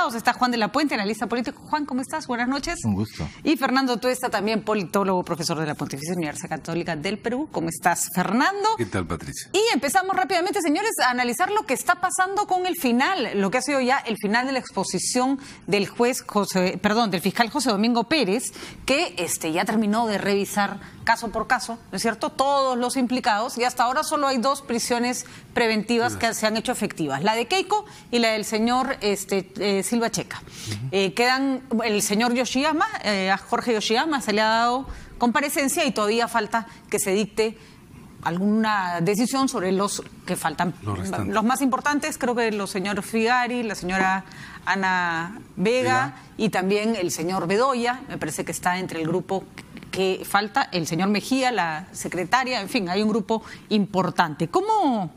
invitados. Está Juan de la Puente, analista político. Juan, ¿cómo estás? Buenas noches. Un gusto. Y Fernando Tuesta, también politólogo, profesor de la Pontificia Universidad Católica del Perú. ¿Cómo estás, Fernando? ¿Qué tal, Patricia? Y empezamos rápidamente, señores, a analizar lo que está pasando con el final, lo que ha sido ya el final de la exposición del del fiscal José Domingo Pérez, que ya terminó de revisar caso por caso, ¿no es cierto?, todos los implicados, y hasta ahora solo hay 2 prisiones preventivas que se han hecho efectivas, la de Keiko y la del señor Silva Checa. Quedan el señor Yoshiyama, a Jorge Yoshiyama se le ha dado comparecencia y todavía falta que se dicte alguna decisión sobre los que faltan. Los más importantes, creo que los señores Figari, la señora Ana Vega y también el señor Bedoya, me parece que está entre el grupo que falta, el señor Mejía, la secretaria, en fin, hay un grupo importante. ¿Cómo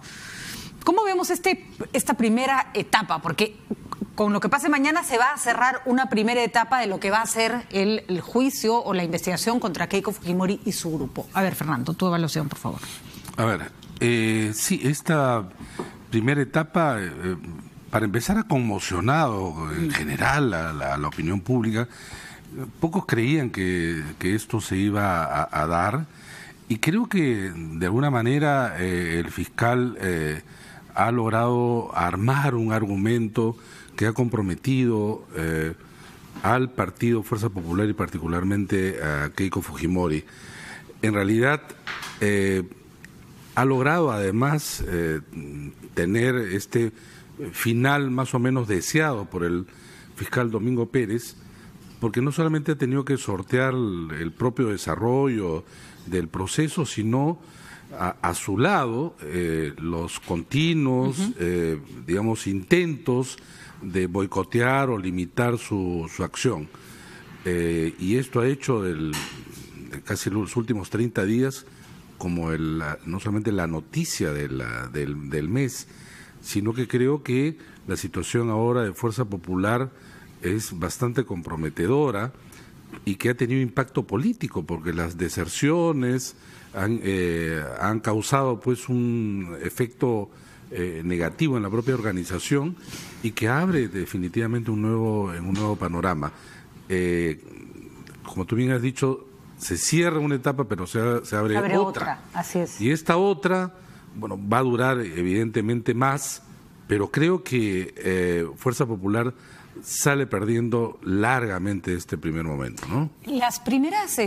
vemos esta primera etapa? Porque con lo que pase mañana se va a cerrar una primera etapa de lo que va a ser el juicio o la investigación contra Keiko Fujimori y su grupo. A ver, Fernando, tu evaluación, por favor. A ver, sí, esta primera etapa, para empezar, ha conmocionado en general a la opinión pública. Pocos creían que esto se iba a dar, y creo que de alguna manera el fiscal ha logrado armar un argumento que ha comprometido al partido Fuerza Popular y particularmente a Keiko Fujimori. En realidad ha logrado además tener este final más o menos deseado por el fiscal Domingo Pérez, porque no solamente ha tenido que sortear el propio desarrollo del proceso, sino a su lado los continuos, digamos, intentos de boicotear o limitar su acción. Y esto ha hecho casi los últimos 30 días como no solamente la noticia del mes, sino que creo que la situación ahora de Fuerza Popular es bastante comprometedora y que ha tenido impacto político, porque las deserciones han causado pues un efecto negativo en la propia organización y que abre definitivamente un nuevo panorama. Como tú bien has dicho, se cierra una etapa, pero se abre otra. Así es. Y esta otra, bueno, va a durar evidentemente más, pero creo que Fuerza Popular sale perdiendo largamente este primer momento, ¿no? Las primeras,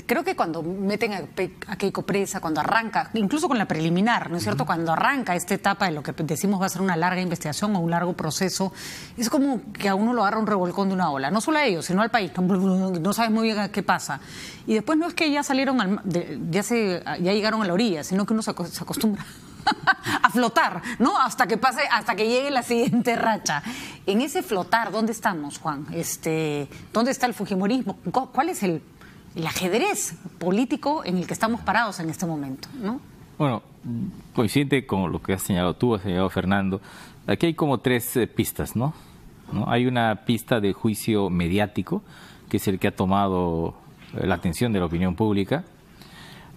creo que cuando meten a Keiko presa, cuando arranca, incluso con la preliminar, ¿no es cierto? Cuando arranca esta etapa de lo que decimos va a ser una larga investigación o un largo proceso, es como que a uno lo agarra un revolcón de una ola, no solo a ellos, sino al país, no sabes muy bien qué pasa. Y después no es que ya salieron, ya llegaron a la orilla, sino que uno se acostumbra a flotar, ¿no? Hasta que llegue la siguiente racha. En ese flotar, ¿dónde estamos, Juan? ¿Dónde está el fujimorismo? ¿Cuál es el ajedrez político en el que estamos parados en este momento, ¿no? Bueno, coincidente con lo que has señalado tú, has señalado Fernando, aquí hay como 3 pistas, ¿no? Hay una pista de juicio mediático, que es el que ha tomado la atención de la opinión pública.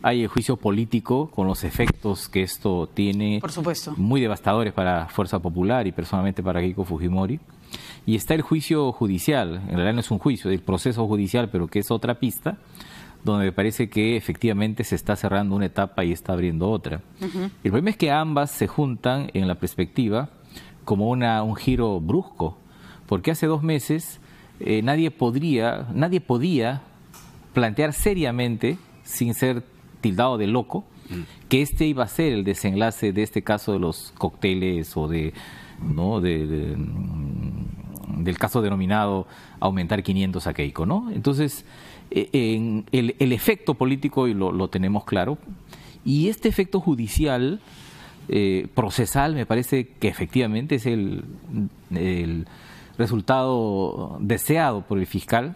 Hay el juicio político con los efectos que esto tiene, por supuesto, muy devastadores para Fuerza Popular y personalmente para Keiko Fujimori. Y está el juicio judicial, en realidad no es un juicio, es el proceso judicial, pero que es otra pista, donde me parece que efectivamente se está cerrando una etapa y está abriendo otra. El problema es que ambas se juntan en la perspectiva como un giro brusco, porque hace 2 meses nadie podía plantear seriamente, sin ser tildado de loco, que este iba a ser el desenlace de este caso de los cócteles o del caso denominado aumentar 500 a Keiko, ¿no? Entonces, el efecto político y lo tenemos claro, y este efecto judicial procesal me parece que efectivamente es el resultado deseado por el fiscal,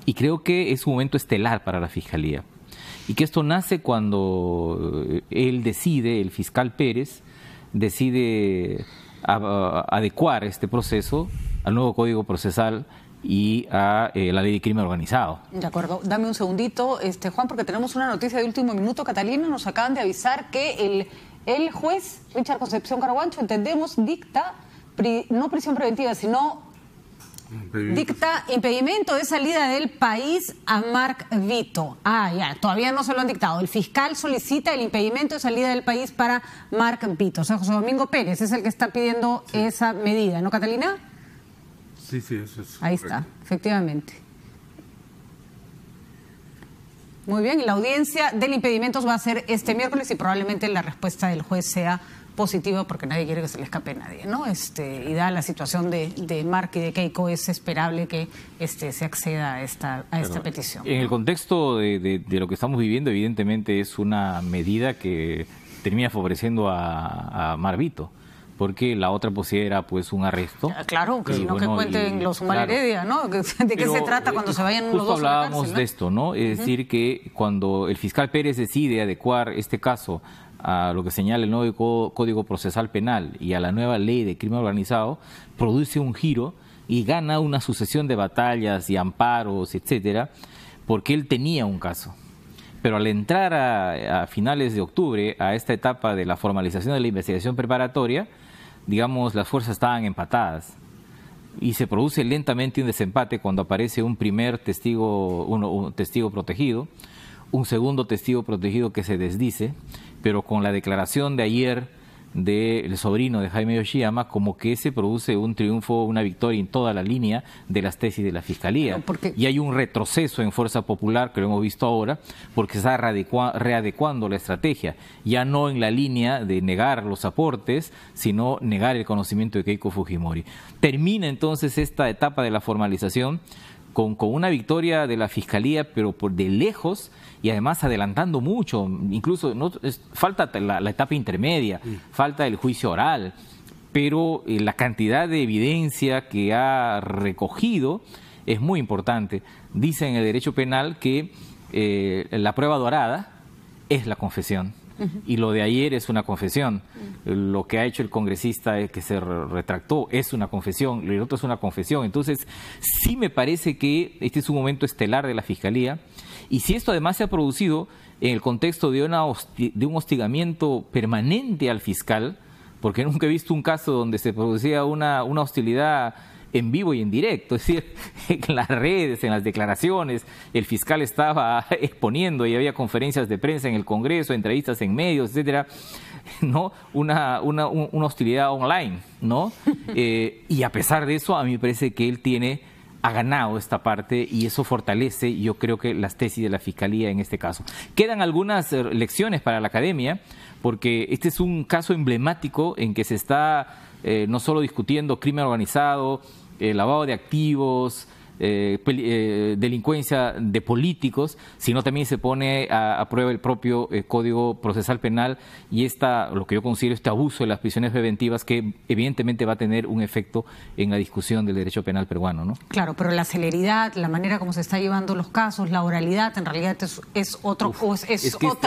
y creo que es un momento estelar para la Fiscalía. Y que esto nace cuando el fiscal Pérez, decide adecuar este proceso al nuevo Código Procesal y a la Ley de Crimen Organizado. De acuerdo. Dame un segundito, Juan, porque tenemos una noticia de último minuto. Catalina, nos acaban de avisar que el juez Richard Concepción Caraguancho, entendemos, dicta no prisión preventiva, sino Dicta impedimento de salida del país a Mark Vito. Ya, todavía no se lo han dictado. El fiscal solicita el impedimento de salida del país para Mark Vito. O sea, José Domingo Pérez es el que está pidiendo esa medida, ¿no, Catalina? Sí, eso es ahí correcto. está, efectivamente. Muy bien, y la audiencia del impedimento va a ser este miércoles y probablemente la respuesta del juez sea positiva porque nadie quiere que se le escape a nadie, ¿no? Y dada la situación de Mark y de Keiko, es esperable que se acceda a esta petición. En el contexto de lo que estamos viviendo, evidentemente es una medida que termina favoreciendo a Mark Vito, porque la otra posibilidad era pues un arresto. Claro, que si no, que cuenten los Humala Heredia, ¿no? ¿De qué se trata cuando se vayan los dos a la cárcel? Hablábamos de esto, ¿no? Es decir, que cuando el fiscal Pérez decide adecuar este caso a lo que señala el nuevo Código Procesal Penal y a la nueva Ley de Crimen Organizado, produce un giro y gana una sucesión de batallas y amparos, etcétera, porque él tenía un caso. Pero al entrar a finales de octubre a esta etapa de la formalización de la investigación preparatoria, digamos, las fuerzas estaban empatadas y se produce lentamente un desempate cuando aparece un primer testigo, un testigo protegido, un segundo testigo protegido que se desdice, pero con la declaración de ayer del sobrino de Jaime Yoshiyama, como que se produce un triunfo, una victoria en toda la línea de las tesis de la Fiscalía. Y hay un retroceso en Fuerza Popular, que lo hemos visto ahora, porque se está readecuando la estrategia, ya no en la línea de negar los aportes, sino negar el conocimiento de Keiko Fujimori. Termina entonces esta etapa de la formalización con una victoria de la Fiscalía, pero por de lejos, y además adelantando mucho, incluso falta la etapa intermedia, falta el juicio oral, pero la cantidad de evidencia que ha recogido es muy importante. Dice en el derecho penal que la prueba dorada es la confesión. Y lo de ayer es una confesión. Lo que ha hecho el congresista que se retractó es una confesión, lo otro es una confesión. Entonces, sí me parece que este es un momento estelar de la Fiscalía. Y si esto además se ha producido en el contexto de un hostigamiento permanente al fiscal, porque nunca he visto un caso donde se producía una hostilidad en vivo y en directo, es decir, en las redes, en las declaraciones, el fiscal estaba exponiendo y había conferencias de prensa en el Congreso, entrevistas en medios, etcétera, ¿no? Una hostilidad online, ¿no? Y a pesar de eso, a mí me parece que él ha ganado esta parte y eso fortalece, yo creo que las tesis de la Fiscalía en este caso. Quedan algunas lecciones para la academia, porque este es un caso emblemático en que se está no solo discutiendo crimen organizado, lavado de activos, delincuencia de políticos, sino también se pone a prueba el propio Código Procesal Penal y lo que yo considero este abuso de las prisiones preventivas que evidentemente va a tener un efecto en la discusión del derecho penal peruano, ¿no? Claro, pero la celeridad, la manera como se está llevando los casos, la oralidad, en realidad es otra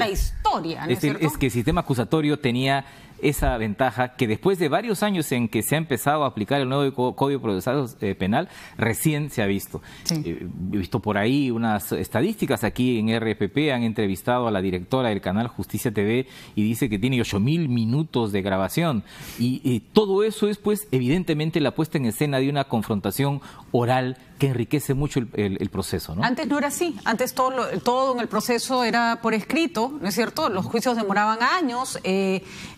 historia, ¿no es cierto? Es que el sistema acusatorio tenía esa ventaja que después de varios años en que se ha empezado a aplicar el nuevo Código Procesal Penal, recién se ha visto. Sí. He visto por ahí unas estadísticas aquí en RPP, han entrevistado a la directora del canal Justicia TV y dice que tiene 8.000 minutos de grabación y todo eso es pues evidentemente la puesta en escena de una confrontación oral que enriquece mucho el proceso, ¿no? Antes no era así, antes todo en el proceso era por escrito, ¿no es cierto? Los juicios demoraban años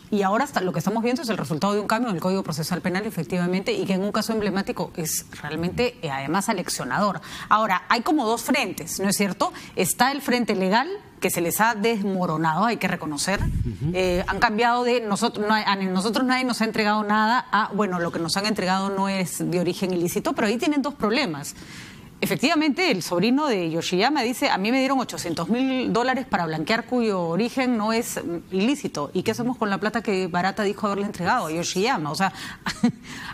y ahora hasta lo que estamos viendo es el resultado de un cambio en el Código Procesal Penal, efectivamente, y que en un caso emblemático es realmente además aleccionador. Ahora, hay como dos frentes, ¿no es cierto? Está el frente legal, que se les ha desmoronado, hay que reconocer. Han cambiado de nosotros nadie nos ha entregado nada a, bueno, lo que nos han entregado no es de origen ilícito, pero ahí tienen dos problemas. Efectivamente, el sobrino de Yoshiyama dice, a mí me dieron $800.000 para blanquear cuyo origen no es ilícito. ¿Y qué hacemos con la plata que Barata dijo haberle entregado a Yoshiyama? O sea,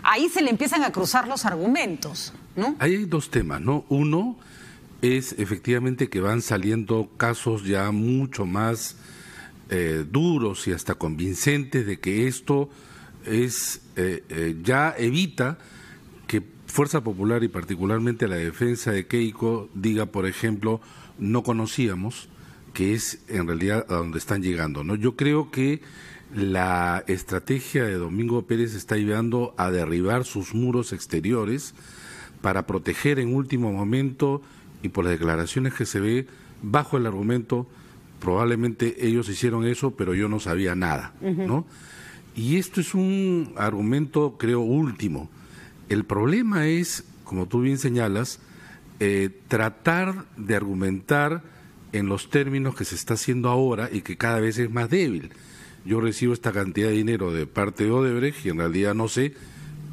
ahí se le empiezan a cruzar los argumentos, ¿no? Ahí hay dos temas, ¿no? Uno es efectivamente que van saliendo casos ya mucho más duros y hasta convincentes de que esto es ya evita que Fuerza Popular y particularmente la defensa de Keiko diga, por ejemplo, no conocíamos, que es en realidad a donde están llegando, ¿no? Yo creo que la estrategia de Domingo Pérez está ayudando a derribar sus muros exteriores para proteger en último momento, y por las declaraciones que se ve, bajo el argumento, probablemente ellos hicieron eso, pero yo no sabía nada, ¿no? Y esto es un argumento, creo, último. El problema es, como tú bien señalas, tratar de argumentar en los términos que se está haciendo ahora y que cada vez es más débil. Yo recibo esta cantidad de dinero de parte de Odebrecht y en realidad no sé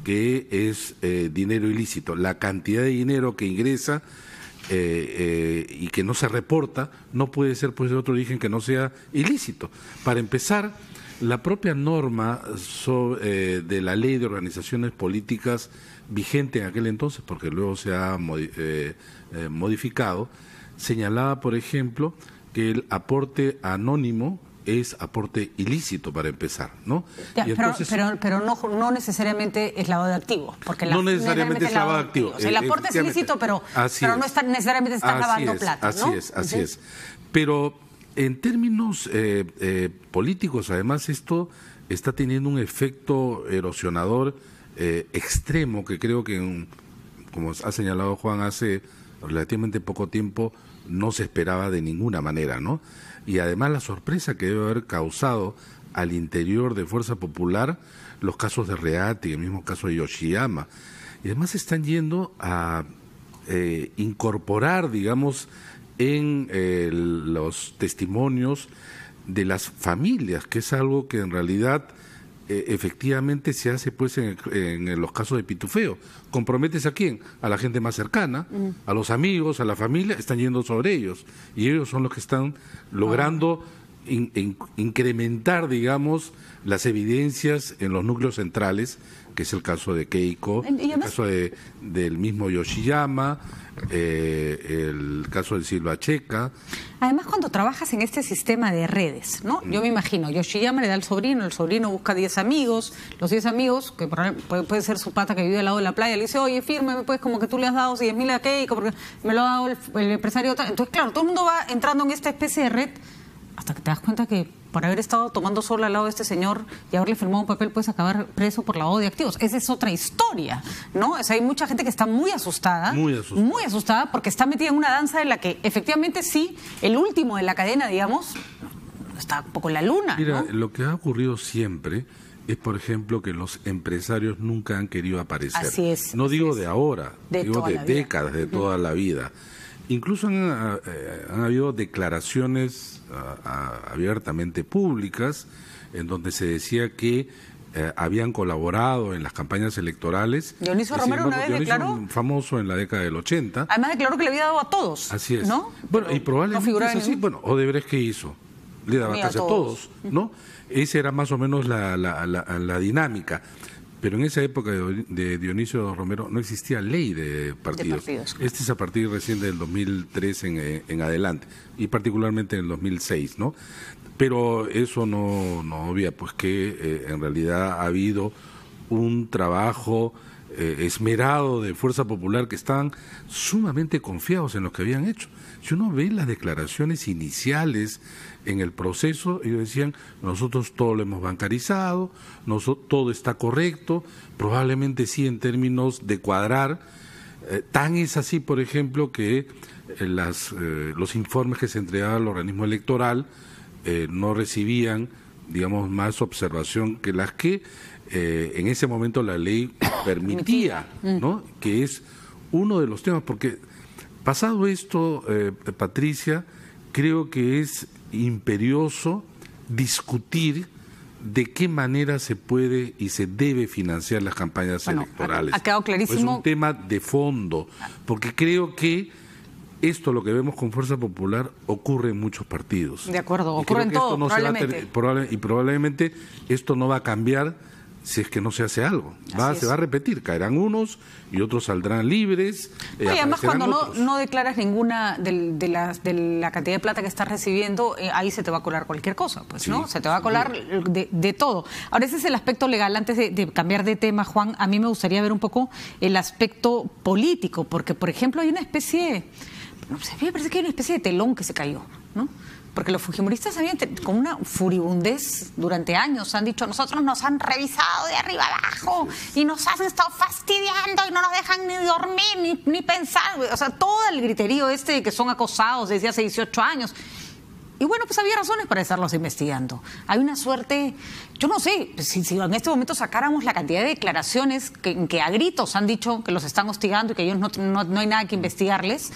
qué es dinero ilícito. La cantidad de dinero que ingresa y que no se reporta no puede ser pues de otro origen que no sea ilícito. Para empezar, la propia norma de la ley de organizaciones políticas vigente en aquel entonces, porque luego se ha modificado, señalaba, por ejemplo, que el aporte anónimo es aporte ilícito para empezar, ¿no? Ya, y entonces, pero no necesariamente es lavado de activos, porque no necesariamente es lavado de activos. O sea, el aporte es ilícito, pero no está necesariamente está lavando plata, ¿no? Así es. Pero en términos políticos, además, esto está teniendo un efecto erosionador extremo que creo que, como ha señalado Juan, hace relativamente poco tiempo no se esperaba de ninguna manera, ¿no? Y además la sorpresa que debe haber causado al interior de Fuerza Popular los casos de Reati, el mismo caso de Yoshiyama. Y además están yendo a incorporar, digamos, en los testimonios de las familias, que es algo que en realidad efectivamente se hace pues en los casos de pitufeo. ¿Comprometes a quién? A la gente más cercana, a los amigos, a la familia, están yendo sobre ellos. Y ellos son los que están logrando incrementar, digamos, las evidencias en los núcleos centrales, que es el caso de Keiko, el caso del mismo Yoshiyama, el caso de Silva Checa. Además, cuando trabajas en este sistema de redes, ¿no? Yo me imagino, Yoshiyama le da al sobrino, el sobrino busca 10 amigos, los 10 amigos, que puede ser su pata que vive al lado de la playa, le dice, oye, fírmame, pues, como que tú le has dado 10.000 a Keiko, porque me lo ha dado el empresario. Entonces, claro, todo el mundo va entrando en esta especie de red, hasta que te das cuenta que por haber estado tomando sol al lado de este señor y haberle firmado un papel, puedes acabar preso por lavado de activos. Esa es otra historia, ¿no? O sea, hay mucha gente que está muy asustada, porque está metida en una danza en la que efectivamente sí, el último de la cadena, digamos, está un poco en la luna. Mira, ¿no? Lo que ha ocurrido siempre es, por ejemplo, que los empresarios nunca han querido aparecer. Así es. No digo de ahora, digo de décadas, de toda la vida. Incluso han habido declaraciones abiertamente públicas en donde se decía que habían colaborado en las campañas electorales. Dionisio Romero una vez declaró, famoso en la década del 80. Además declaró que le había dado a todos. Así es. ¿No? Bueno, y probablemente es así. Bueno, Odebrecht, ¿qué hizo? Le daba casi a todos, ¿no? Esa era más o menos la dinámica. Pero en esa época de Dionisio Romero no existía ley de partidos. Este es a partir recién del 2003 en adelante, y particularmente en el 2006, ¿no? Pero eso no obvia pues que en realidad ha habido un trabajo esmerado de Fuerza Popular, que estaban sumamente confiados en lo que habían hecho. Si uno ve las declaraciones iniciales en el proceso, ellos decían, nosotros todo lo hemos bancarizado, todo está correcto, probablemente sí en términos de cuadrar. Tan es así, por ejemplo, que los informes que se entregaban al organismo electoral no recibían, digamos, más observación que las que en ese momento la ley permitía, ¿no? Que es uno de los temas, porque pasado esto, Patricia, creo que es imperioso discutir de qué manera se puede y se debe financiar las campañas electorales. Ha quedado clarísimo. Es un tema de fondo, porque creo que esto, lo que vemos con Fuerza Popular, ocurre en muchos partidos. De acuerdo, ocurre en todo, probablemente esto no va a cambiar si es que no se hace algo. Se va a repetir, caerán unos y otros saldrán libres. Y además cuando no declaras ninguna de la cantidad de plata que estás recibiendo, ahí se te va a colar cualquier cosa, pues, ¿no? Se te va a colar de todo. Ahora, ese es el aspecto legal. Antes de cambiar de tema, Juan, a mí me gustaría ver un poco el aspecto político, porque, por ejemplo, hay una especie, me parece que hay una especie de telón que se cayó, ¿no? Porque los fujimoristas habían con una furibundez durante años han dicho, nosotros nos han revisado de arriba abajo y nos han estado fastidiando y no nos dejan ni dormir ni pensar. O sea, todo el griterío de que son acosados desde hace 18 años. Y bueno, pues había razones para estarlos investigando. Hay una suerte, yo no sé, si en este momento sacáramos la cantidad de declaraciones que a gritos han dicho que los están hostigando y que ellos no hay nada que investigarles,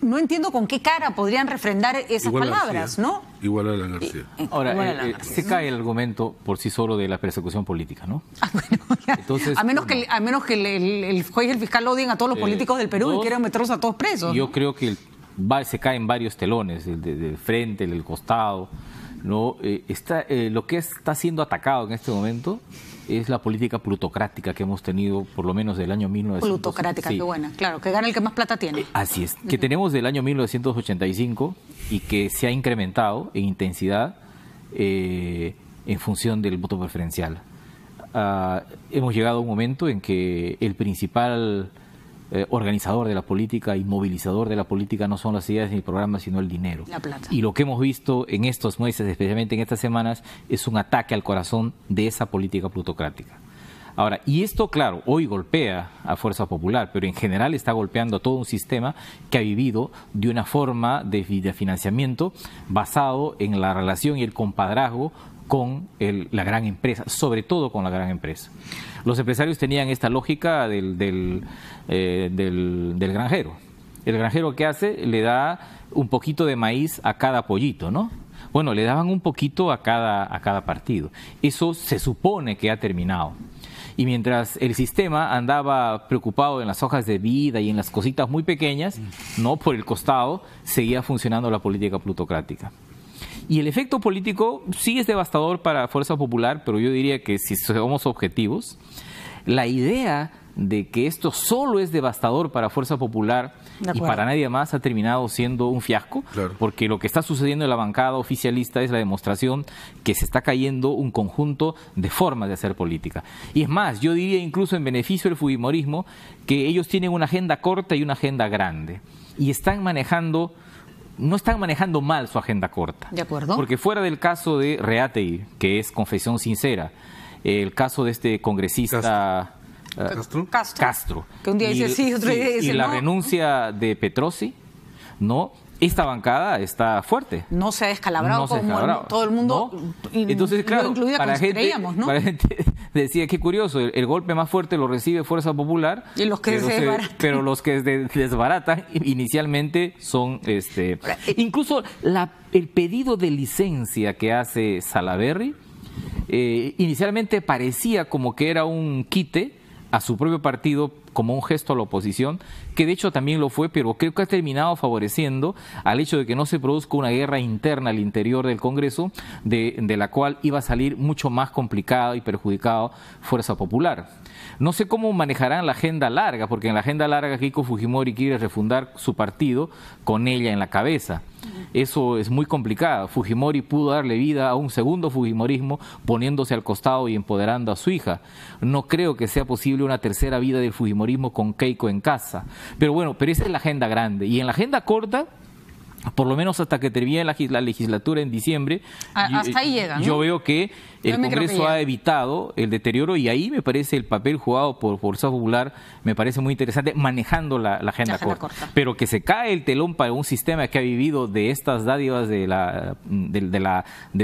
no entiendo con qué cara podrían refrendar esas palabras, ¿no? Igual a la García. Ahora, se cae el argumento por sí solo de la persecución política, ¿no? Bueno, entonces, a menos que el juez y el fiscal odien a todos los políticos del Perú y quieran meterlos a todos presos. Yo creo que se caen varios telones, el del frente, el del costado, ¿no? Lo que está siendo atacado en este momento es la política plutocrática que hemos tenido por lo menos del año 1900. Plutocrática, sí. Qué buena, claro, que gana el que más plata tiene. Así es, que tenemos del año 1985 y que se ha incrementado en intensidad en función del voto preferencial. Hemos llegado a un momento en que el principal organizador de la política y movilizador de la política no son las ideas ni el programa, sino el dinero. La plata. Y lo que hemos visto en estos meses, especialmente en estas semanas, es un ataque al corazón de esa política plutocrática. Ahora, y esto, claro, hoy golpea a Fuerza Popular, pero en general está golpeando a todo un sistema que ha vivido de una forma de financiamiento basado en la relación y el compadrazgo con la gran empresa, sobre todo con la gran empresa. Los empresarios tenían esta lógica del granjero. El granjero, ¿qué hace? Le da un poquito de maíz a cada pollito, ¿no? Bueno, le daban un poquito a cada partido. Eso se supone que ha terminado. Y mientras el sistema andaba preocupado en las hojas de vida y en las cositas muy pequeñas, no por el costado, seguía funcionando la política plutocrática. Y el efecto político sí es devastador para Fuerza Popular, pero yo diría que si somos objetivos, la idea de que esto solo es devastador para Fuerza Popular y para nadie más ha terminado siendo un fiasco, claro, porque lo que está sucediendo en la bancada oficialista es la demostración que se está cayendo un conjunto de formas de hacer política. Y es más, yo diría incluso en beneficio del fujimorismo que ellos tienen una agenda corta y una agenda grande y no están manejando mal su agenda corta. De acuerdo. Porque fuera del caso de Reategui, que es confesión sincera, el caso de este congresista Castro. Que un día dice sí, otro día dice no. Y la renuncia de Petrosi, ¿no? Esta bancada está fuerte. No se ha descalabrado como todo el mundo. ¿No? Entonces, claro, para gente decía, qué curioso, el golpe más fuerte lo recibe Fuerza Popular, y los que pero los que desbaratan inicialmente son incluso el pedido de licencia que hace Salaverry inicialmente parecía como que era un quite a su propio partido, como un gesto a la oposición, que de hecho también lo fue, pero creo que ha terminado favoreciendo al hecho de que no se produzca una guerra interna al interior del Congreso, de la cual iba a salir mucho más complicada y perjudicado Fuerza Popular. No sé cómo manejarán la agenda larga, porque en la agenda larga Keiko Fujimori quiere refundar su partido con ella en la cabeza. Eso es muy complicado. Fujimori pudo darle vida a un segundo fujimorismo poniéndose al costado y empoderando a su hija. No creo que sea posible una tercera vida del fujimorismo con Keiko en casa. Pero bueno, esa es la agenda grande. Y en la agenda corta, por lo menos hasta que termine la legislatura en diciembre, hasta ahí llega, ¿no? Yo veo que el Congreso ha evitado el deterioro y ahí me parece el papel jugado por Fuerza Popular me parece muy interesante manejando la agenda corta. Pero que se cae el telón para un sistema que ha vivido de estas dádivas del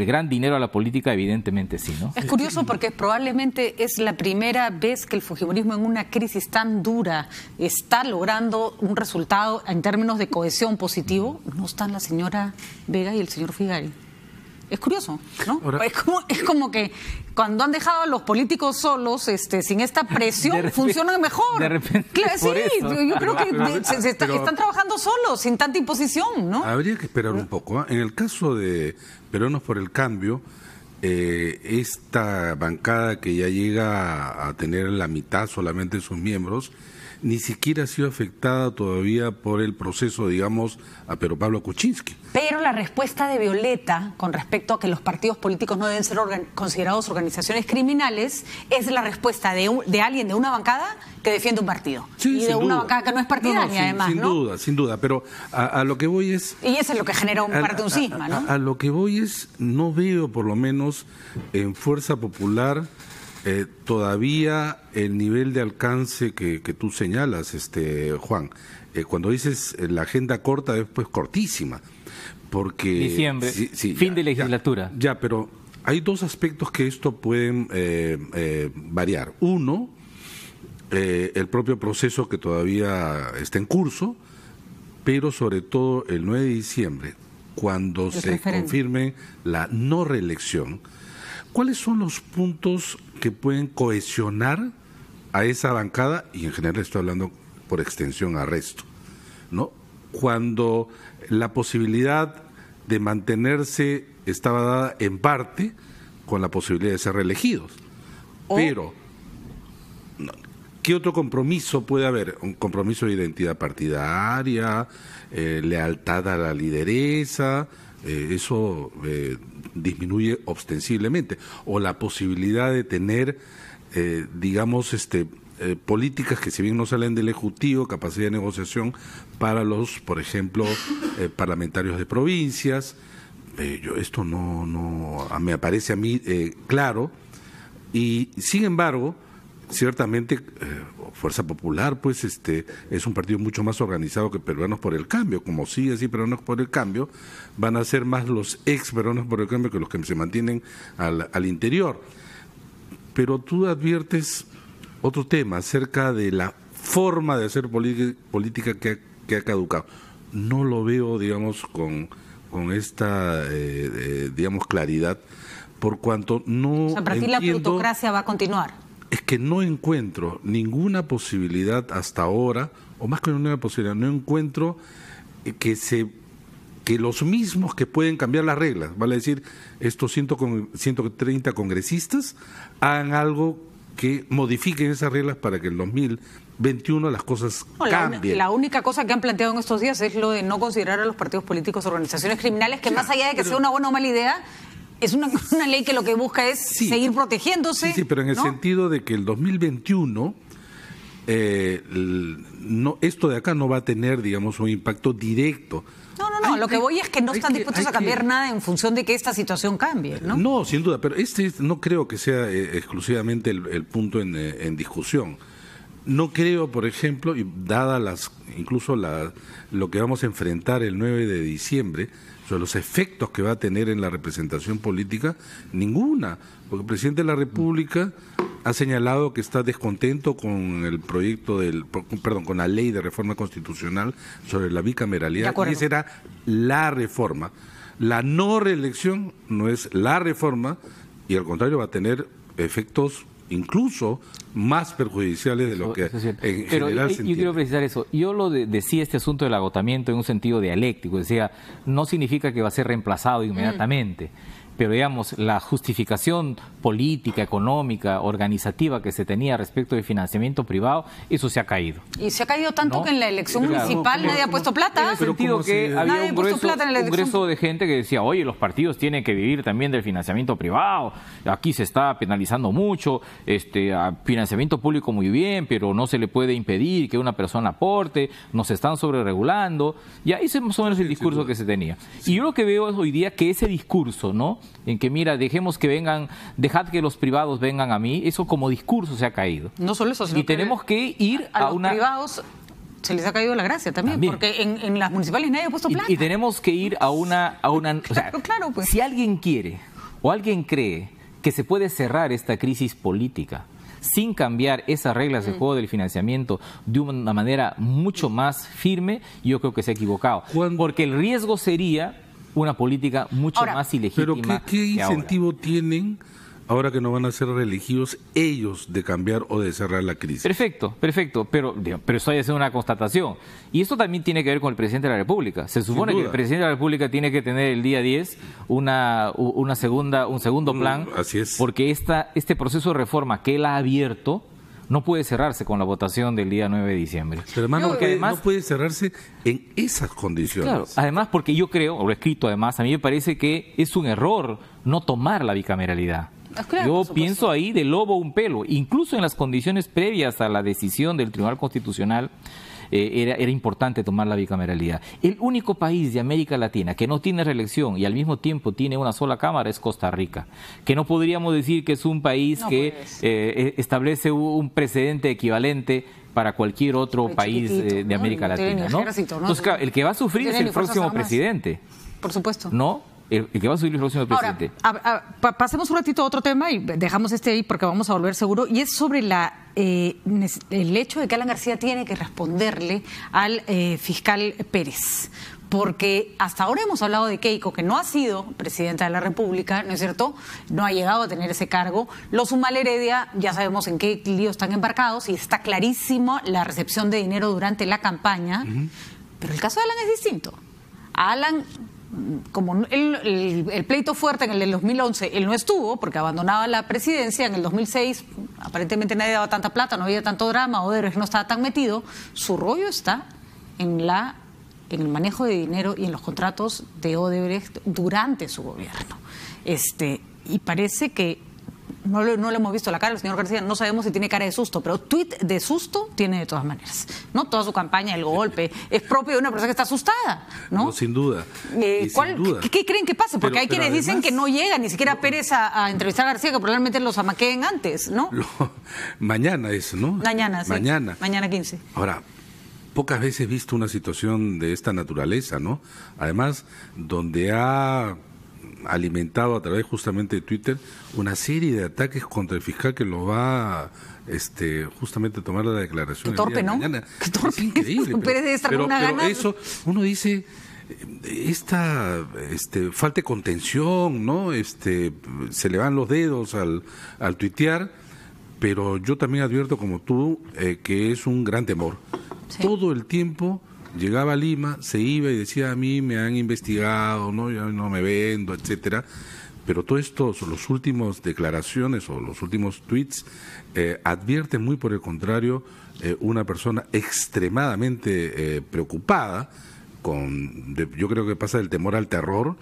gran dinero a la política, evidentemente sí, ¿no? Es curioso porque probablemente es la primera vez que el fujimorismo en una crisis tan dura está logrando un resultado en términos de cohesión positivo. No están la señora Vega y el señor Figari. Es curioso, ¿no? Ahora, es como que cuando han dejado a los políticos solos, sin esta presión, funcionan mejor. De repente, claro, sí, yo creo que están trabajando solos, sin tanta imposición, ¿no? Habría que esperar un poco. En el caso de Peruanos por el Cambio, esta bancada que ya llega a tener la mitad solamente de sus miembros, ni siquiera ha sido afectada todavía por el proceso, digamos, a Pedro Pablo Kuczynski. Pero la respuesta de Violeta con respecto a que los partidos políticos no deben ser considerados organizaciones criminales es la respuesta de alguien de una bancada que defiende un partido. Sí, y de una bancada que no es partidaria, además, sin duda, sin duda. Pero a lo que voy es... Y eso es lo que genera parte un cisma, ¿no? A lo que voy es, no veo por lo menos en Fuerza Popular todavía el nivel de alcance que tú señalas, Juan. Cuando dices la agenda corta, es pues cortísima. Porque diciembre, fin de legislatura. Ya, pero hay dos aspectos que esto pueden variar. Uno, el propio proceso que todavía está en curso, pero sobre todo el 9 de diciembre, cuando se confirme la no reelección, ¿cuáles son los puntos que pueden cohesionar a esa bancada? Y en general estoy hablando por extensión a resto, ¿no? Cuando la posibilidad de mantenerse estaba dada en parte con la posibilidad de ser reelegidos. Pero, ¿qué otro compromiso puede haber? Un compromiso de identidad partidaria, lealtad a la lideresa, eso disminuye ostensiblemente. O la posibilidad de tener, digamos, políticas que si bien no salen del Ejecutivo, capacidad de negociación para los, por ejemplo, parlamentarios de provincias. Esto no me parece a mí claro, y sin embargo, ciertamente Fuerza Popular pues es un partido mucho más organizado que Peruanos por el Cambio. Como sigue así Peruanos por el Cambio, van a ser más los ex Peruanos por el Cambio que los que se mantienen al interior. Pero tú adviertes otro tema acerca de la forma de hacer política que ha caducado. No lo veo, digamos, con esta, digamos, claridad, por cuanto no. O sea, para ti la plutocracia va a continuar. Es que no encuentro ninguna posibilidad hasta ahora, o más que ninguna posibilidad, no encuentro que los mismos que pueden cambiar las reglas, vale decir, estos 130 congresistas, hagan algo que modifiquen esas reglas para que en 2021 las cosas cambien. La única cosa que han planteado en estos días es lo de no considerar a los partidos políticos organizaciones criminales, que más allá de que sea una buena o mala idea, es una ley que lo que busca es seguir protegiéndose. Sí, pero en el sentido de que el 2021, esto de acá no va a tener, digamos, un impacto directo. No, lo que voy es que no están dispuestos a cambiar nada en función de que esta situación cambie, ¿no? No, sin duda, pero no creo que sea exclusivamente el punto en discusión. No creo, por ejemplo, y dada lo que vamos a enfrentar el 9 de diciembre, sobre los efectos que va a tener en la representación política, ninguna, porque el presidente de la República ha señalado que está descontento con el proyecto con la ley de reforma constitucional sobre la bicameralidad, y esa era la reforma. La no reelección no es la reforma, y al contrario va a tener efectos incluso más perjudiciales de lo que en general se entiende. Yo quiero precisar eso. Yo decía este asunto del agotamiento en un sentido dialéctico, decía, no significa que va a ser reemplazado inmediatamente. Pero digamos, la justificación política, económica, organizativa que se tenía respecto del financiamiento privado, eso se ha caído. Y se ha caído tanto que en la elección municipal nadie ha puesto plata. En el sentido que había un grueso de gente que decía, oye, los partidos tienen que vivir también del financiamiento privado, aquí se está penalizando mucho, a financiamiento público muy bien, pero no se le puede impedir que una persona aporte, nos están sobreregulando. Ya ese es más o menos el discurso que se tenía. Y yo lo que veo es hoy día que ese discurso, ¿no?, en que mira, dejad que los privados vengan a mí, eso como discurso se ha caído. No solo eso, sino y tenemos que ir a los privados se les ha caído la gracia también. Porque en las municipales nadie ha puesto plata. Y tenemos que ir a una o sea, claro, pues. Si alguien quiere o alguien cree que se puede cerrar esta crisis política sin cambiar esas reglas de juego del financiamiento de una manera mucho más firme, yo creo que se ha equivocado. Porque el riesgo sería una política mucho más ilegítima. Pero ¿qué incentivo tienen ahora que no van a ser reelegidos ellos de cambiar o de cerrar la crisis? Perfecto, pero estoy haciendo una constatación. Y esto también tiene que ver con el presidente de la República. Se supone que el presidente de la República tiene que tener el día 10 un segundo plan. Así es. Porque este proceso de reforma que él ha abierto no puede cerrarse con la votación del día 9 de diciembre. Pero además, Porque además no puede cerrarse en esas condiciones. Claro, además porque yo creo, o lo he escrito además, a mí me parece que es un error no tomar la bicameralidad. Claro, Yo pienso ahí de lobo un pelo, incluso en las condiciones previas a la decisión del Tribunal Constitucional era importante tomar la bicameralidad. El único país de América Latina que no tiene reelección y al mismo tiempo tiene una sola cámara es Costa Rica, que no podríamos decir que es un país que establece un precedente equivalente para cualquier otro país de América Latina, ¿no? Entonces, claro, el que va a sufrir es el próximo presidente. Por supuesto. ¿No? El que va a subir el próximo presidente. Ahora, pasemos un ratito a otro tema y dejamos este ahí porque vamos a volver seguro. Y es sobre el hecho de que Alan García tiene que responderle al fiscal Pérez. Porque hasta ahora hemos hablado de Keiko, que no ha sido presidenta de la República, ¿no es cierto? No ha llegado a tener ese cargo. Los Humala Heredia, ya sabemos en qué lío están embarcados y está clarísimo la recepción de dinero durante la campaña. Pero el caso de Alan es distinto. A Alan, como el pleito fuerte en el del 2011, él no estuvo porque abandonaba la presidencia. En el 2006 aparentemente nadie daba tanta plata, no había tanto drama, Odebrecht no estaba tan metido. Su rollo está en el manejo de dinero y en los contratos de Odebrecht durante su gobierno. Y parece que no le hemos visto la cara al señor García, no sabemos si tiene cara de susto, pero tuit de susto tiene de todas maneras, ¿no? Toda su campaña, el golpe, es propio de una persona que está asustada, ¿no? No, sin duda. Sin duda. ¿Qué creen que pase? Porque hay quienes además dicen que no llega ni siquiera Pérez a entrevistar a García, que probablemente los amaqueen antes, ¿no? Mañana es, ¿no? Mañana, sí. Mañana 15. Ahora, pocas veces he visto una situación de esta naturaleza, ¿no? Además, donde ha alimentado a través justamente de Twitter una serie de ataques contra el fiscal que lo va justamente a tomar la declaración. Qué torpe, ¿no? Mañana. Qué torpe. Es increíble. Pero eso, uno dice, esta falta de contención, ¿no? Se le van los dedos al tuitear, pero yo también advierto como tú que es un gran temor. Sí. Todo el tiempo llegaba a Lima, se iba y decía, a mí me han investigado, no, yo no me vendo, etcétera. Pero todo esto, los últimos declaraciones o los últimos tweets advierten muy por el contrario una persona extremadamente preocupada yo creo que pasa del temor al terror,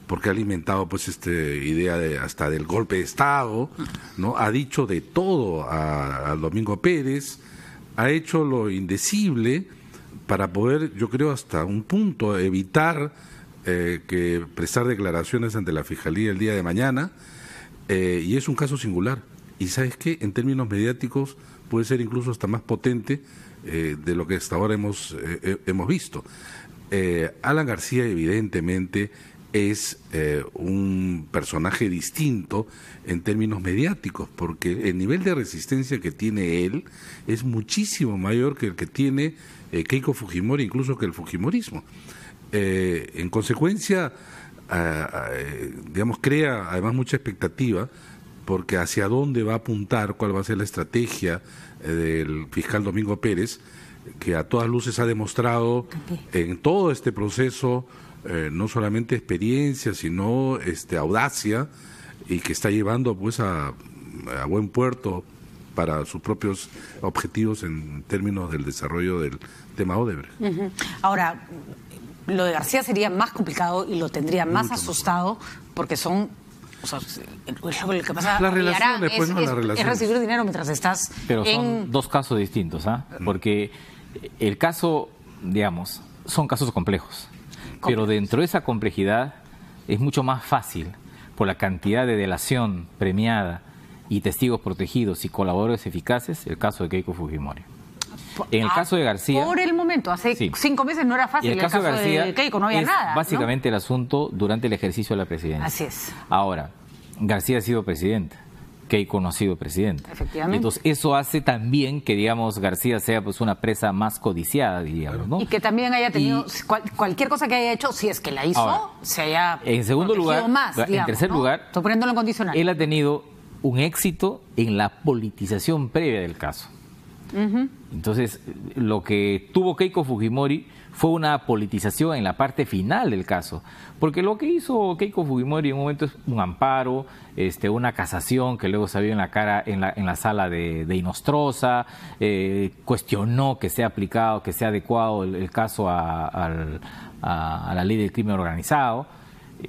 porque ha alimentado pues idea hasta del golpe de Estado, ¿no? Ha dicho de todo al Domingo Pérez, ha hecho lo indecible para poder, yo creo, hasta un punto evitar que prestar declaraciones ante la Fiscalía el día de mañana, y es un caso singular. Y ¿sabes qué? En términos mediáticos puede ser incluso hasta más potente de lo que hasta ahora hemos visto. Alan García evidentemente es un personaje distinto en términos mediáticos, porque el nivel de resistencia que tiene él es muchísimo mayor que el que tiene Keiko Fujimori, incluso que el fujimorismo. En consecuencia, digamos, crea además mucha expectativa, porque hacia dónde va a apuntar, cuál va a ser la estrategia del fiscal Domingo Pérez, que a todas luces ha demostrado en todo este proceso no solamente experiencia, sino audacia, y que está llevando pues a buen puerto para sus propios objetivos en términos del desarrollo del tema Odebrecht. Ahora, lo de García sería más complicado y lo tendría más asustado, porque son... O sea, lo que pasa las relaciones, pues, es recibir dinero mientras estás Pero son dos casos distintos, ¿ah? Porque el caso, digamos, son casos complejos. Pero dentro de esa complejidad es mucho más fácil, por la cantidad de delación premiada y testigos protegidos y colaboradores eficaces, el caso de Keiko Fujimori. En el caso de García... Por el momento, hace 5 meses no era fácil. El caso de García de Keiko, no había nada. Básicamente, ¿no? El asunto durante el ejercicio de la presidencia. Así es. Ahora, García ha sido presidente, Keiko no ha sido presidente. Efectivamente. Entonces, eso hace también que, digamos, García sea pues una presa más codiciada, diríamos, ¿no? Y que también haya tenido cualquier cosa que haya hecho, si es que la hizo, ahora, se haya en segundo lugar, más, digamos, en tercer lugar, estoy poniéndolo en condicional. Él ha tenido un éxito en la politización previa del caso. Entonces, lo que tuvo Keiko Fujimori fue una politización en la parte final del caso, porque lo que hizo Keiko Fujimori en un momento es un amparo, una casación que luego salió en la sala de Inostroza, cuestionó que sea aplicado, que sea adecuado el caso a la ley del crimen organizado.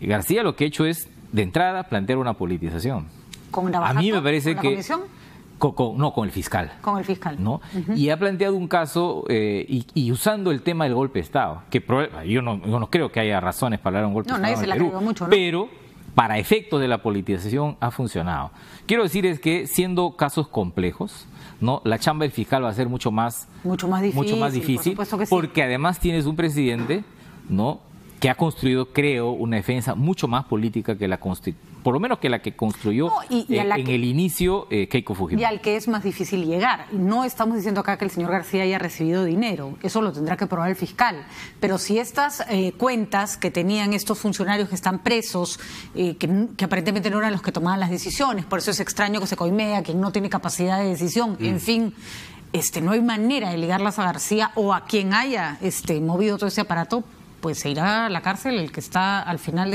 García lo que ha hecho es, de entrada, plantear una politización. ¿Con a mí me parece ¿con que... la comisión? No, con el fiscal. Con el fiscal. ¿No? Y ha planteado un caso y usando el tema del golpe de Estado, que yo no creo que haya razones para hablar de un golpe de Estado. Nadie se la creyó mucho, ¿no? Pero para efectos de la politización ha funcionado. Quiero decir es que siendo casos complejos, ¿no? La chamba del fiscal va a ser mucho más difícil por supuesto que sí. Porque además tienes un presidente, ¿no?, que ha construido, creo, una defensa mucho más política que por lo menos que la que construyó en el inicio Keiko Fujimori. Y al que es más difícil llegar. No estamos diciendo acá que el señor García haya recibido dinero, eso lo tendrá que probar el fiscal. Pero si estas cuentas que tenían estos funcionarios que están presos, que aparentemente no eran los que tomaban las decisiones, por eso es extraño que se coimea a quien no tiene capacidad de decisión, en fin... no hay manera de ligarlas a García o a quien haya movido todo ese aparato, pues se irá a la cárcel el que está al final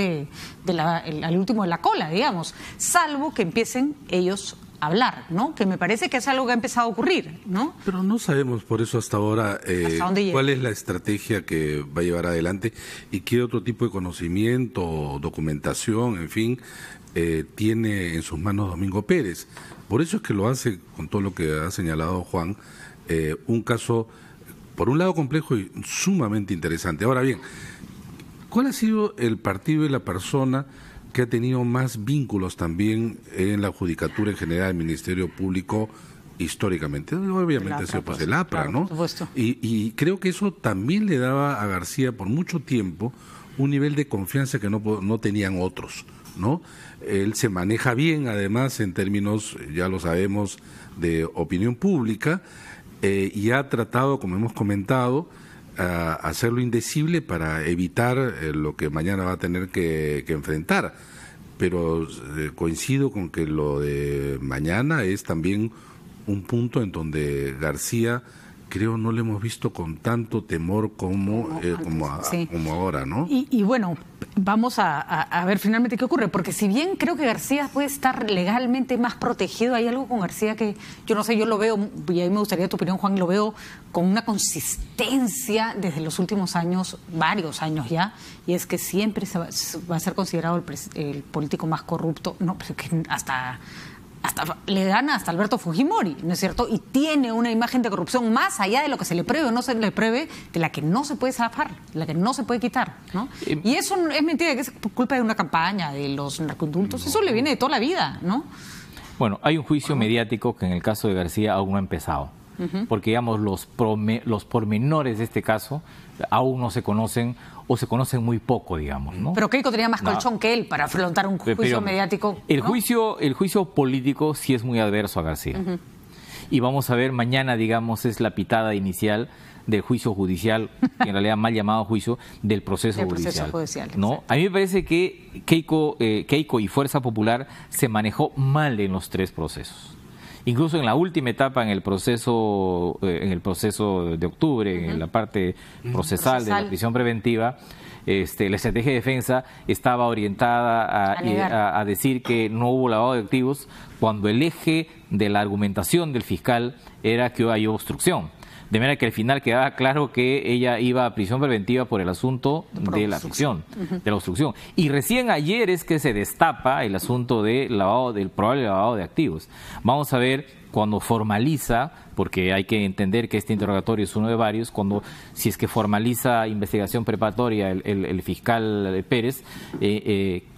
al último de la cola, digamos, salvo que empiecen ellos a hablar, ¿no? Que me parece que es algo que ha empezado a ocurrir, ¿no? Pero no sabemos por eso hasta ahora cuál es la estrategia que va a llevar adelante y qué otro tipo de conocimiento, documentación, en fin, tiene en sus manos Domingo Pérez. Por eso es que lo hace, con todo lo que ha señalado Juan, un caso, por un lado complejo y sumamente interesante. Ahora bien, ¿cuál ha sido el partido y la persona que ha tenido más vínculos también en la judicatura en general, el Ministerio Público, históricamente? Obviamente ha sido pues el APRA, claro, ¿no? por supuesto. Y creo que eso también le daba a García por mucho tiempo un nivel de confianza que no tenían otros, ¿no? Él se maneja bien, además, en términos, ya lo sabemos, de opinión pública, y ha tratado, como hemos comentado, a hacerlo indecible para evitar lo que mañana va a tener que enfrentar. Pero coincido con que lo de mañana es también un punto en donde García, creo, no lo hemos visto con tanto temor como ahora, ¿no? Y bueno, vamos a ver finalmente qué ocurre, porque si bien creo que García puede estar legalmente más protegido, hay algo con García que yo no sé, yo lo veo, y ahí me gustaría tu opinión, Juan, lo veo con una consistencia desde los últimos años, varios años ya, y es que siempre va a ser considerado el político más corrupto, no, pero que hasta le gana hasta Alberto Fujimori, ¿no es cierto? Y tiene una imagen de corrupción más allá de lo que se le pruebe o no se le pruebe, de la que no se puede zafar, de la que no se puede quitar, ¿no? Y eso es mentira, que es culpa de una campaña, de los narcoindultos, eso le viene de toda la vida, ¿no? Bueno, hay un juicio mediático que en el caso de García aún no ha empezado, porque digamos los pormenores de este caso aún no se conocen o se conocen muy poco, digamos, ¿no? Pero Keiko tenía más colchón que él para afrontar un juicio mediático, ¿no? El juicio político sí es muy adverso a García. Y vamos a ver, mañana, digamos, es la pitada inicial del juicio judicial, en realidad mal llamado juicio, del proceso judicial, ¿no? A mí me parece que Keiko y Fuerza Popular se manejó mal en los tres procesos. Incluso en la última etapa, en el proceso de octubre, en la parte procesal de la prisión preventiva, la estrategia de defensa estaba orientada a decir que no hubo lavado de activos, cuando el eje de la argumentación del fiscal era que hay obstrucción. De manera que al final quedaba claro que ella iba a prisión preventiva por el asunto de la obstrucción. Y recién ayer es que se destapa el asunto del probable lavado de activos. Vamos a ver cuando formaliza, porque hay que entender que este interrogatorio es uno de varios, si es que formaliza investigación preparatoria el fiscal Pérez,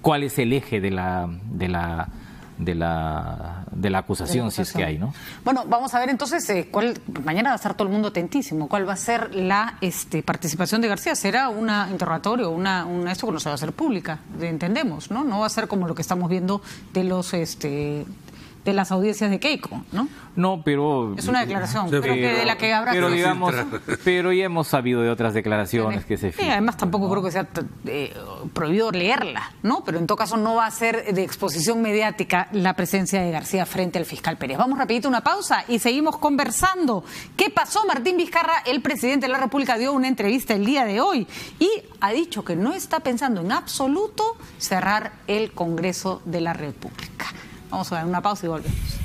cuál es el eje de la acusación, si es que hay, ¿no? Bueno, vamos a ver entonces, mañana va a estar todo el mundo atentísimo, ¿cuál va a ser la participación de García? ¿Será un interrogatorio, esto que no se va a hacer pública, entendemos, ¿no? No va a ser como lo que estamos viendo de de las audiencias de Keiko, ¿no? No, pero... Es una declaración, creo que de la que habrá pero que... digamos, pero ya hemos sabido de otras declaraciones que se filtran. Además tampoco creo que sea prohibido leerla, ¿no? Pero en todo caso no va a ser de exposición mediática la presencia de García frente al fiscal Pérez. Vamos rapidito a una pausa y seguimos conversando. ¿Qué pasó? Martín Vizcarra, el presidente de la República, dio una entrevista el día de hoy y ha dicho que no está pensando en absoluto cerrar el Congreso de la República. Vamos a ver una pausa y volvemos.